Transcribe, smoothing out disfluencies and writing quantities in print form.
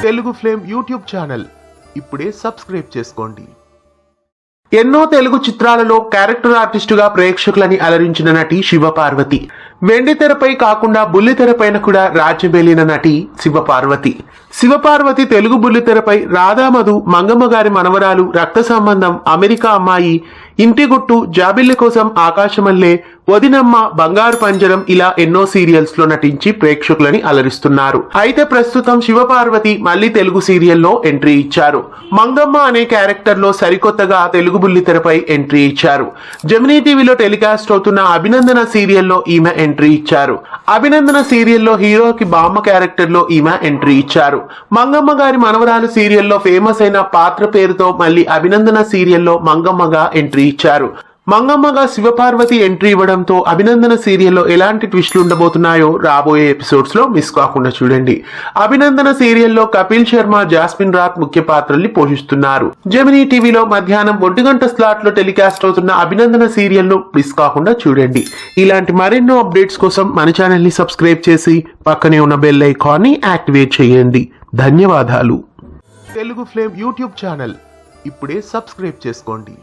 Telugu flame YouTube channel ఇప్పుడే subscribe చేసుకోండి. ఎన్నో తెలుగు చిత్రాలలో క్యారెక్టర్ ఆర్టిస్టుగా ప్రేక్షకులని అలరించిన నటి శివపార్వతి. వెండి తెరపై కాకుండా బుల్లితెరపైన కూడా రాజ్యమేలిన నటి శివపార్వతి. శివపార్వతి తెలుగు బుల్లితెరపై రాధామధు, మంగమ్మ గారి మనవరాలు, రక్త సంబంధం, అమెరికా అమ్మాయి, ఇంటి గుట్టు, జాబిల్లి కోసం ఆకాశమల్లే, వదినమ్మ, బంగారు పంజరం ఇలా ఎన్నో సీరియల్స్ లో నటించి ప్రేక్షకులని అలరిస్తున్నారు. అయితే ప్రస్తుతం శివపార్వతి మళ్లీ తెలుగు సీరియల్లో ఎంట్రీ ఇచ్చారు. మంగమ్మ అనే క్యారెక్టర్ లో సరికొత్తగా తెలుగు బుల్లితెరపై ఎంట్రీ ఇచ్చారు. జెమినీ టీవీలో టెలికాస్ట్ అవుతున్న అభినందన సీరియల్లో ఈమె ఎంట్రీ ఇచ్చారు. అభినందన సీరియల్లో హీరోకి బామ్మ క్యారెక్టర్ లో ఈమె ఎంట్రీ ఇచ్చారు. మంగమ్మ గారి మనవరాలు సీరియల్లో ఫేమస్ అయిన పాత్ర పేరుతో మళ్ళీ అభినందన సీరియల్లో మంగమ్మగా ఎంట్రీ ఇచ్చారు. మంగమ్మగా శివపార్వతి ఎంట్రీ ఇవ్వడంతో అభినందన సీరియల్లో ఎలాంటి ట్విస్టులు ఉండబోతున్నాయో రాబోయే ఎపిసోడ్స్ లో మిస్ కాకుండా చూడండి. అభినందన సీరియల్లో కపిల్ శర్మ, జాస్మిన్ రాత్ ముఖ్య పాత్రల్ని పోషిస్తున్నారు. జెమినీ టీవీలో మధ్యాహ్నం 1 గంట స్లాట్ లో టెలికాస్ట్ అవుతున్న అభినందన సీరియల్ ను మిస్ కాకుండా చూడండి. ఇలాంటి మరెన్నో అప్డేట్స్ కోసం మన ఛానల్ ని సబ్స్క్రైబ్ చేసి పక్కనే ఉన్న బెల్ ఐకాన్ ని యాక్టివేట్ చేయండి. ధన్యవాదాలు. తెలుగు ఫ్లేమ్ యూట్యూబ్ ఛానల్ ఇప్పుడే సబ్స్క్రైబ్ చేసుకోండి.